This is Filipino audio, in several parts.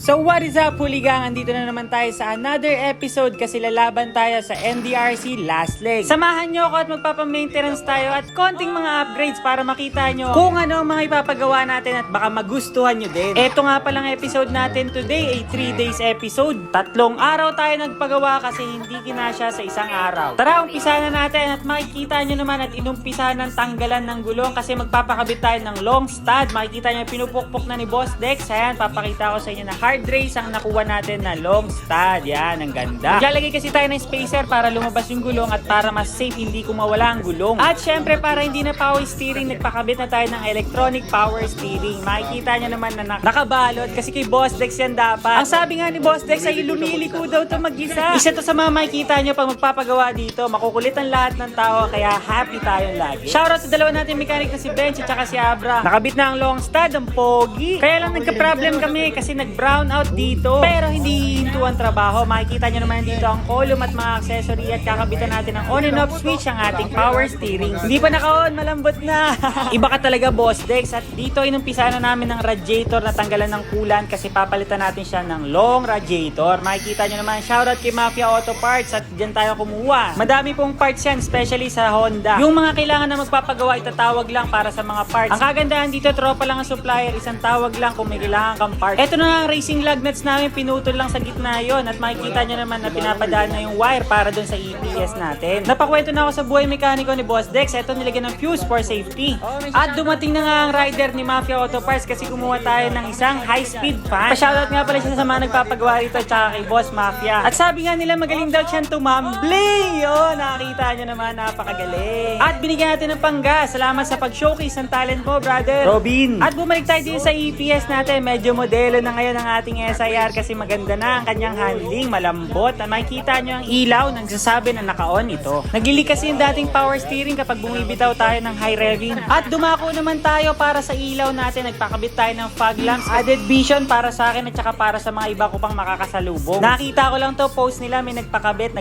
So what is up, Hooligang? Andito na naman tayo sa another episode kasi lalaban tayo sa NDRC last leg. Samahan nyo ako at magpapamaintenance tayo at konting mga upgrades para makita nyo kung ano ang mga ipapagawa natin at baka magustuhan nyo din. Eto nga palang episode natin today ay 3 days episode. 3 araw tayo nagpagawa kasi hindi kinasya sa isang araw. Tara, umpisa na natin at makikita nyo naman at inumpisa ng tanggalan ng gulong kasi magpapakabit tayo ng long stud. Makikita nyo pinupukpok na ni Boss Dex. Ayan, papakita ko sa inyo na hard race ang nakuha natin na long stud. Yan, ang ganda. Maglalagay kasi tayo ng spacer para lumabas yung gulong at para mas safe hindi kumawala ang gulong. At syempre para hindi na power steering, nagpakabit na tayo ng electronic power steering. Makikita nyo naman na nakabalot kasi kay Boss Dex yan dapat. Ang sabi nga ni Boss Dex ay lumiliko daw to mag-isa. Isa to sa mga makikita nyo pag magpapagawa dito. Makukulit ang lahat ng tao kaya happy tayong lagi. Shoutout sa dalawa natin mechanic na si Bench at saka si Abra. Nakabit na ang long stud, ang pogi. Kaya lang nagka-problem kami kasi nag-brown out dito. Pero hindi hinto ang trabaho. Makikita nyo naman dito ang column at mga accessory at kakabitan natin ng on and off switch ang ating power steering. Hindi pa naka-on, malambot na. Iba ka talaga, Boss Dex. At dito inumpisa na namin ng radiator na tanggalan ng coolant kasi papalitan natin siya ng long radiator. Makikita nyo naman, shoutout kay Mafia Auto Parts at dyan tayo kumuha. Madami pong parts yan, especially sa Honda. Yung mga kailangan na magpapagawa, itatawag lang para sa mga parts. Ang kagandahan dito, tropa lang ang supplier, isang tawag lang kung may kailangan kang part. Ito na ang racing lug nuts namin, pinutol lang sa gitna yon at makikita nyo naman na pinapadaan na yung wire para dun sa EPS natin. Napakwento na ako sa buhay mekaniko ni Boss Dex. Ito nilagyan ng fuse for safety. At dumating na nga ang rider ni Mafia Auto Parts kasi kumuha tayo ng isang high-speed fan. Pa-shoutout nga pala siya sa mga nagpapagawa rito tsaka kay Boss Mafia. At sabi nga nila magaling daw siyang tumambling. Yun, nakakita nyo naman, napakagaling. At binigyan natin ng panggas. Salamat sa pag-showcase ng talent mo, brother Robin. At bumalik tayo din sa EPS natin. Medyo modelo na ngayon ang ating SIR kasi maganda na ang kanyang handling, malambot. At makikita nyo ang ilaw nagsasabi na naka-on ito. Naglili kasi yung dating power steering kapag bumibitaw tayo ng high revving. At dumako naman tayo para sa ilaw natin. Nagpakabit tayo ng fog lamps, added vision para sa akin at saka para sa mga iba ko pang makakasalubong. Nakita ko lang to post nila, may nagpakabit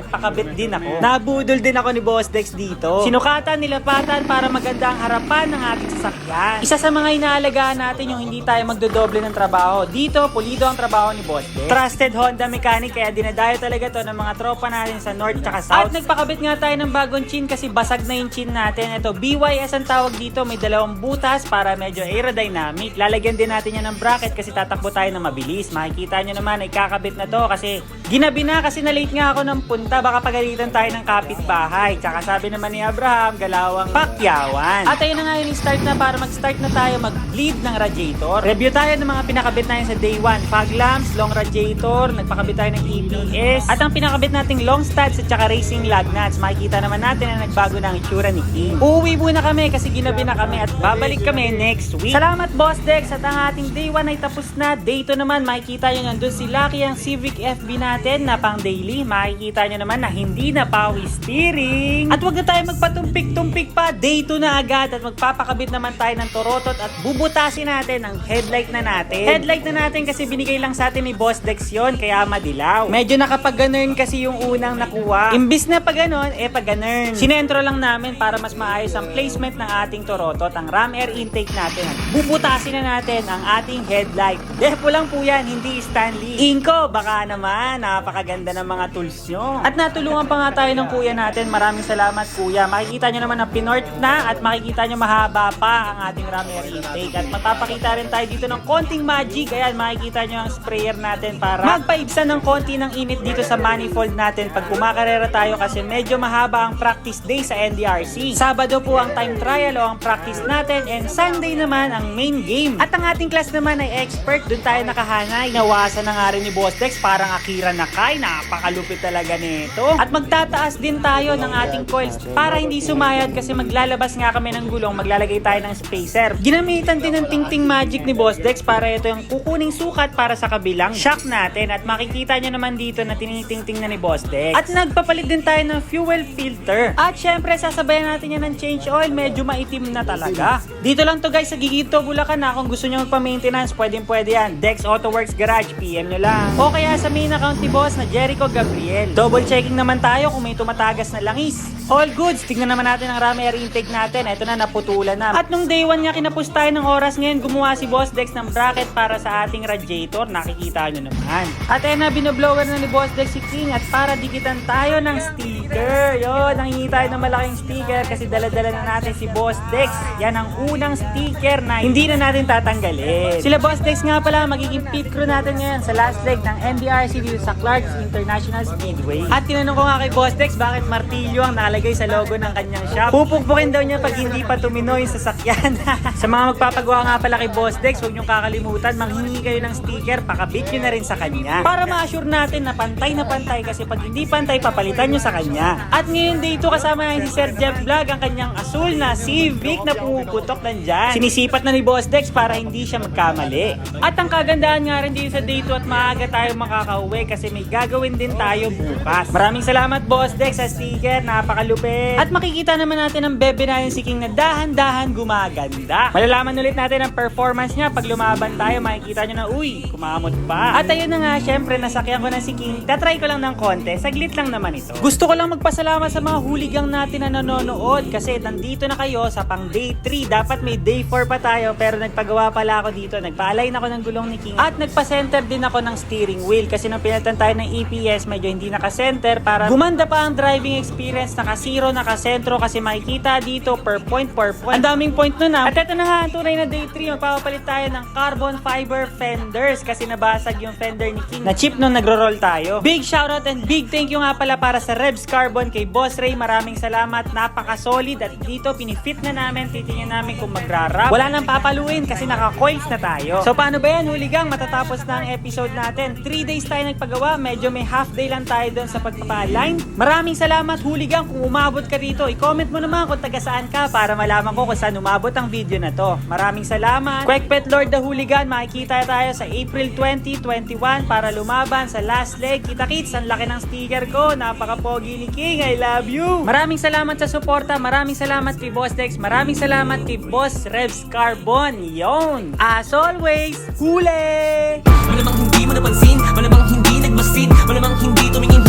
din ako. Nabudol din ako ni Boss Dex dito. Sinukatan, nilapatan para maganda ang harapan ng ating sasakyan. Isa sa mga inaalagaan natin yung hindi tayo magdodoble ng trabaho. Dito, pulido ang trabaho ni Boss Dex. Trusted Honda mechanic kaya dinadayo talaga to ng mga tropa natin sa North at South. At nagpakabit nga tayo ng bagong chin kasi basag na yung chin natin. Ito, BYS ang tawag dito. May 2 butas para medyo aerodynamic. Lalagyan din natin yan ng bracket kasi tatakbo tayo ng mabilis. Makikita nyo naman ay kakabit na to kasi ginabi na kasi na-late nga ako ng punta. Baka pagalitan tayo ng kapitbahay. Tsaka sabi naman ni Abraham, galawang pakyawan. At ayun na nga yung start na para mag-start na tayo mag-bleed ng radiator. Review tayo ng mga pinakabit natin sa day 1. Fog lamps, long radiator, nagpakabit tayo ng EPS. At ang pinakabit nating long studs at saka racing lug nuts. Makikita naman natin na nagbago na ang itsura ni King. Uuwi muna kami kasi ginabi na kami at babalik kami next week. Salamat, Boss Dex. At ang ating day 1 ay tapos na. Day 2 naman, makikita nyo nandun si Lucky ang Civic FB natin na pang daily. Makikita nyo naman na hindi na power steering. At wag na tayo magpatumpik-tumpik pa. Day 2 na agad at magpapakabit naman tayo ng torotot at bubutasin natin ang headlight na natin. Headlight na natin kasi binigay lang sa atin ni Boss Dex yon kaya madilaw. Medyo nakapag-ganern kasi yung unang nakuha. Imbis na pag-ganon, pag-ganern. Sinentro lang namin para mas maayos ang placement ng ating torotot, ang ram air intake natin. At bubutasin na natin ang ating headlight. Depo lang po yan, hindi Stanley. Inko, baka naman, napakaganda ng mga tools nyo. At natulungan pa nga tayo ng kuya natin. Maraming salamat, kuya. Makikita nyo naman na pinort na at makikita nyo mahaba pa ang ating ram air intake. At matapakita rin tayo dito ng konting magic. Ayan, makikita nyo ang sprayer natin para magpaibsan ng konti ng init dito sa manifold natin pag kumakarera tayo kasi medyo mahaba ang practice day sa NDRC. Sabado po ang time trial o ang practice natin and Sunday naman ang main game. At ang ating class naman ay expert, dun tayo nakahanay. Nawasan na nga rin ni Boss Dex, parang Akira Nakai, napakalupit talaga nito. At magtataas din tayo ng ating coils para hindi sumayad kasi maglalabas nga kami ng gulong, maglalagay tayo ng spacer. Ginamitan din ng tingting magic ni Boss Dex para ito yung kukuning sukat para sa kabilang shock natin at makikita nyo naman dito na tinitingting na ni Boss Dex. At nagpapalit din tayo ng fuel filter. At syempre sasabayan natin yan ng change oil, medyo maitim na talaga. Dito lang to guys sa Gigito, Bulacan na. Kung gusto nyo magpa-maintenance, pwede yan. Dex Auto Works Garage, PM nyo lang. O kaya sa main account ni Boss na Jericho Gabriel. Double checking naman tayo kung may tumatagas na langis. All goods, tignan naman natin ang rami air intake natin. Ito na, naputulan na. At nung day 1 niya kinapos tayo ng oras, ngayon gumawa si Boss Dex ng bracket para sa ating radiator. Nakikita nyo naman. At ayun na, binoblower na ni Boss Dex si King at para dikitan tayo ng sticker. Yun, nangingi tayo ng malaking sticker kasi dala-dala na natin si Boss Dex. Yan ang unang sticker na hindi na natin tatanggalin. Sila Boss Dex nga pala, magiging pit crew natin ngayon sa last leg ng NDRC dito sa Clark's International Speedway. At tinanong ko nga kay Boss Dex bakit martilyo ang nakalagay sa logo ng kanyang shop. Pupukpukin daw niya pag hindi pa tumino yung sasakyan. Sa mga magpapagawa nga pala kay Boss Dex, huwag niyong kakalimutan, manghingi kayo ng sticker, pakabit nyo na rin sa kanya. Para ma-assure natin na pantay kasi pag hindi pantay, papalitan nyo sa kanya. At ngayon day 2 kasama natin si Sir Jeff Vlog, ang kanyang asul na Civic na pumuputok nandyan. Sinisipat na ni Boss Dex para hindi siya magkamali. At ang kagandahan nga rin dito sa day 2 at maaga tayo makakauwi kasi may gagawin din tayo bukas. Maraming salamat Boss Dex sa sticker, napakalupit. At makikita naman natin ang bebe natin si King na dahan-dahan gumaganda. Malalaman ulit natin ang performance niya pag lumaban tayo, makikita nyo na uy, kumamot pa. At ayun na nga, syempre nasakyan ko na si King. Tatry ko lang ng konti, saglit lang naman ito. Gusto ko lang magpasalamat sa mga huligang natin na nanonood kasi nandito na kayo sa pang day 3. Dapat may day 4 pa tayo pero nagpagawa pala ako dito. Nagpa-align ako ng gulong ni King at nagpa-center din ako ng steering wheel kasi nung pinalitan tayo ng EPS medyo hindi naka-center para gumanda pa ang driving experience. Naka-zero, naka-sentro kasi makikita dito per point. Ang daming point nun At eto na nga ang tunay na day 3. Magpapapalit tayo ng carbon fiber fenders kasi nabasag yung fender ni King na chip nung nagro-roll tayo. Big shoutout and big thank you nga pala para sa Revs Carbon kay Boss Ray. Maraming salamat. Napaka-solid at dito pinifit na namin. Titingnan namin kung magra-wrap. Wala nang papaluin kasi naka-coils na tayo. So paano ba yan, huligang? Matatapos na ang episode natin. 3 days tayo nagpagawa. Medyo may half day lang tayo doon sa pagpapa-align. Maraming salamat, huligang. Kung umabot ka rito, i-comment mo naman kung taga saan ka para malaman ko kung saan umabot ang video na to. Maraming salamat. Kwekpet Lord the Hooligan, makikita tayo sa April 2021 para lumaban sa last leg. Kita-kits, ang laki ng sticker ko. Napaka-pogi ni King. I love you. Maraming salamat sa suporta. Maraming salamat kay Boss Dex. Maraming salamat kay Boss Revs Carbon. Yon. As always, huli! Malamang hindi mo napansin, malamang hindi nagmasid, malamang hindi tumingin